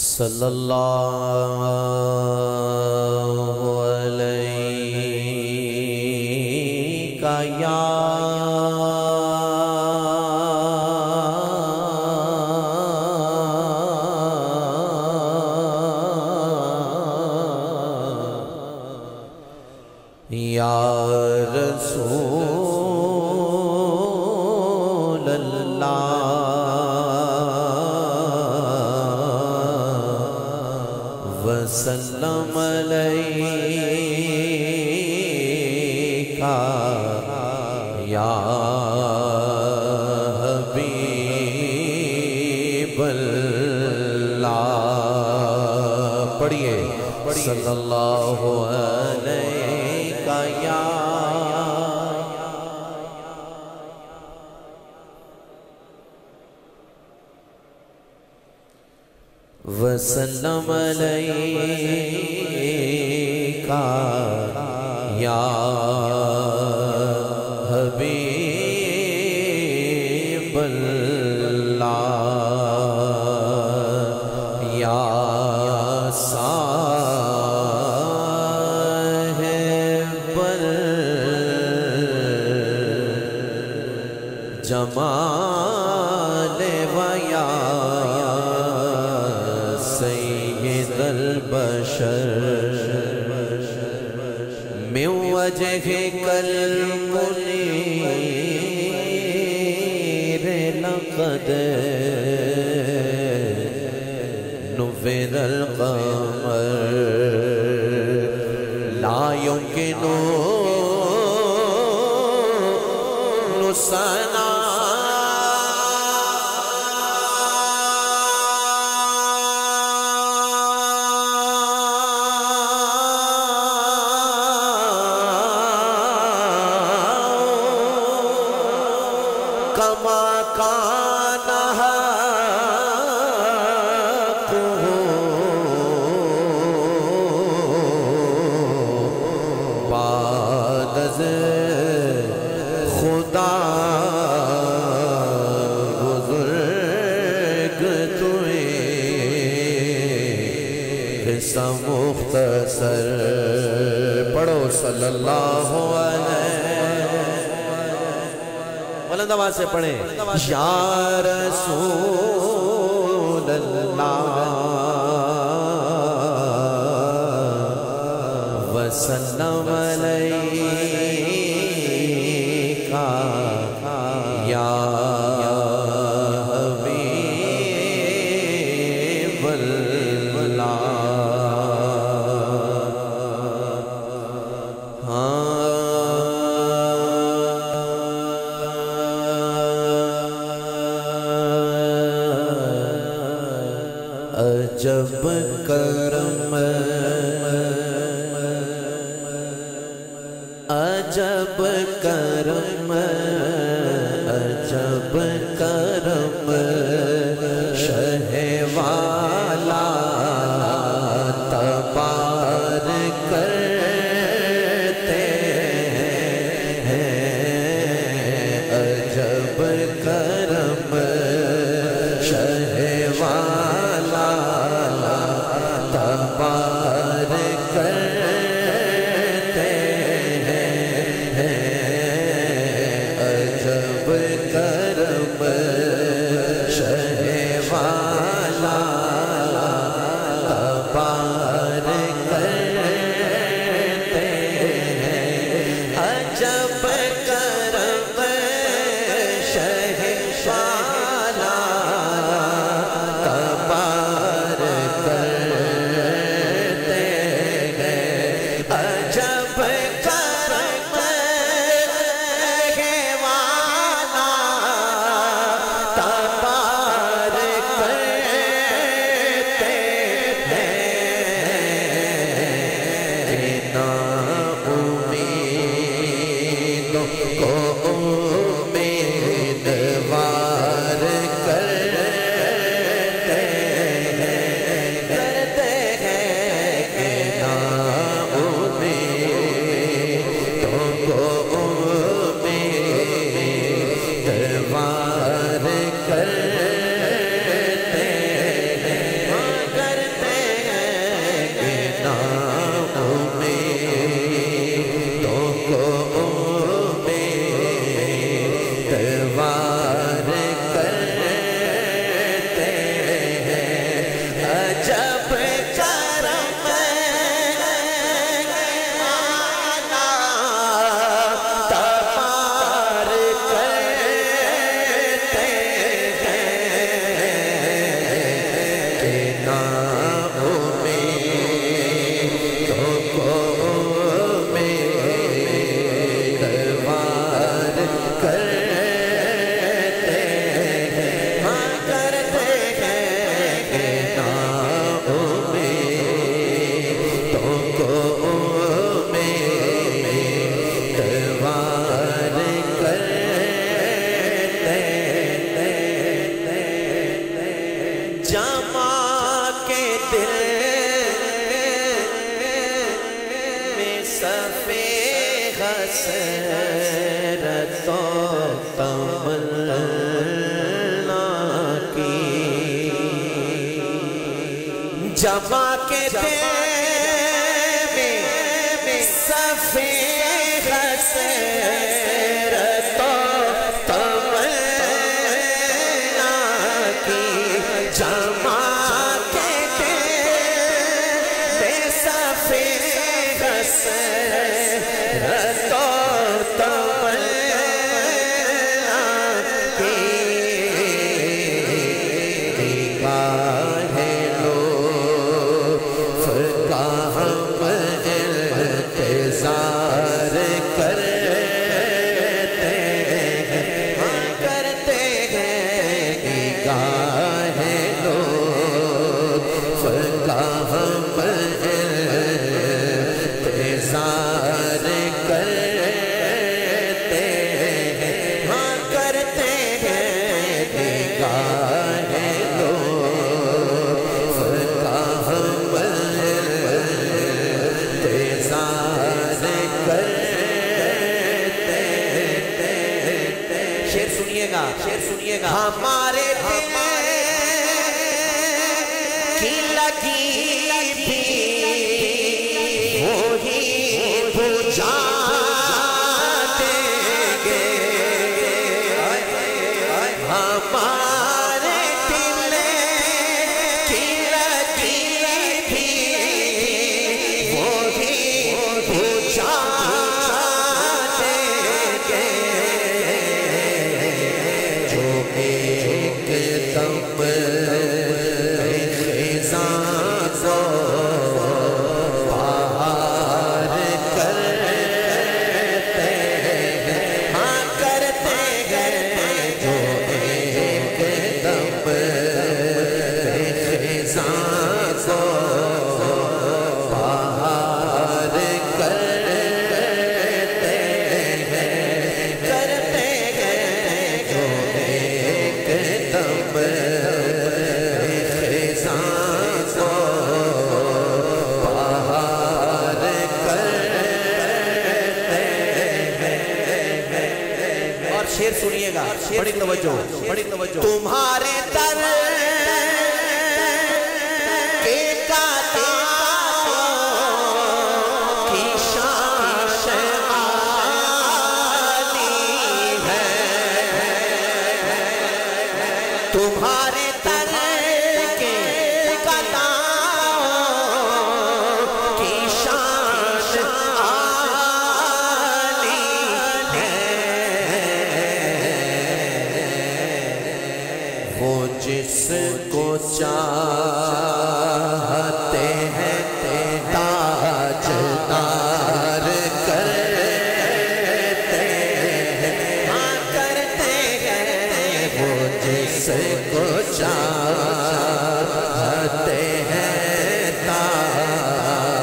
صلی اللہ علیہ یا رسول اللہ وسلم علیکہ یا حبیب اللہ پڑھئے صلی اللہ علیہ یا وسلم علیکہ یا حبیب اللہ یا جمال و یا سید البشر من وجهك المنیر لقد نور القمر لا يمكن نسنا کما کان حقہ بعد از خدا بزرگ توئے قصہ مختصر پڑھو صلی اللہ علیہ بلند آواز سے پڑھیں یا رسول اللہ وسلم علیکہ یا حبیب اللہ عجب کرم عجب کرم عجب کرم شہ والا تبار کرتے ہیں عجب کرم شہ والا تبار کرتے ہیں नाओं में को उम्मीदवार करते हैं, हाँ करते हैं नाओं में को उम्मीदवार करते जमा के दिल में सफ़े हसरतों तमन्ना की, जमा के दिल में सफ़े हसरतों तमन्ना की, जमा के दिल सफ़े हसरतों तमन्ना की, निगाहें लुत्फ़ का हम इंतज़ार करते हैं, हाँ करते हैं निगाहें लुत्फ़ का हम इंतज़ार करते हैं, हाँ करते हैं निगाहें लुत्फ़ का हम इंतज़ार करते हैं। शेर सुनिएगा, शेर सुनिएगा। हमारे दिल की लगी भी वही बुझा देंगे, हमारे दिल की लगी भी वही बुझा देंगे, जो एक दम शेर सुनिएगा, बड़ी तवज्जो, बड़ी तवज्जो। तुम्हारे दर के कांटों की शान आली है, तुम्हारे दर के कांटों की शान आली है, वो जिसको चाहते हैं ताजदार करते हैं, हाँ करते हैं, वो जिसको चाहते हैं ताजदार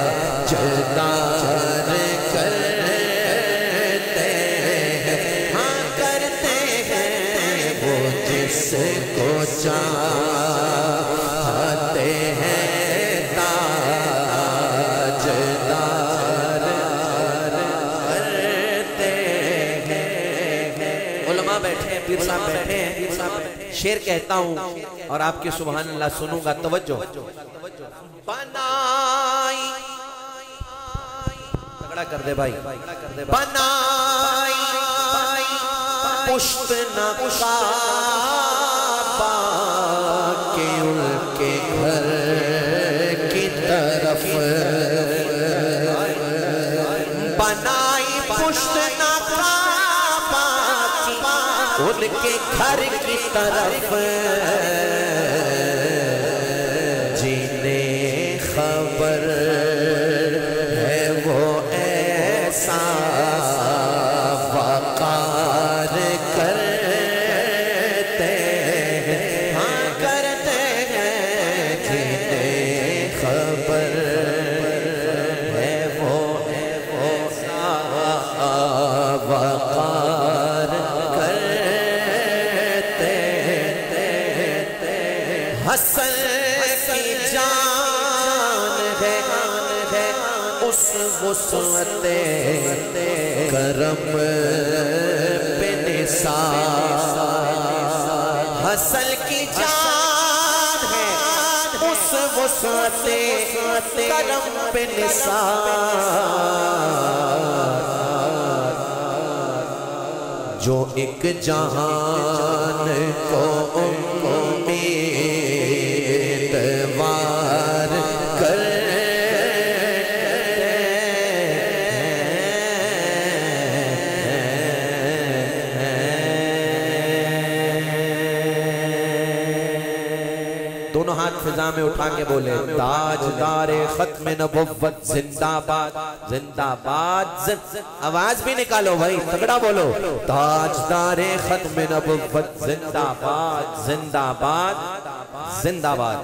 करते हैं, हाँ करते हैं, वो जिसको चाहते हैं ताजदार करते हैं। उलमा बैठे हैं, पीर साहब बैठे हैं, शेर कहता हूँ और आपके सुभान अल्लाह सुनूंगा, तवज्जो। बनाई, तगड़ा कर दे भाई, बनाई पुश्त नकाबा के उनके घर की तरफ, बनाई पुश्त नकाबा उनके घर की तरफ, جنہیں خبر ہے وہ ایسا وقار کرتے ہیں، ہاں کرتے ہیں، جنہیں خبر ہے وہ ایسا وقار کرتے ہیں۔ حسن کی جان ہے اس وسعت کرم پہ نثار، حسن کی جان ہے اس وسعت کرم پہ نثار، جو ایک جہان کو امیدوار کر دونوں ہاتھ فضا میں اٹھا کے بولے تاجدار ختم نبوت زندہ باد زندہ باد، آواز بھی نکالو بھائی تگڑا بولو، تاجدار ختم نبوت زندہ باد زندہ باد زندہ باد۔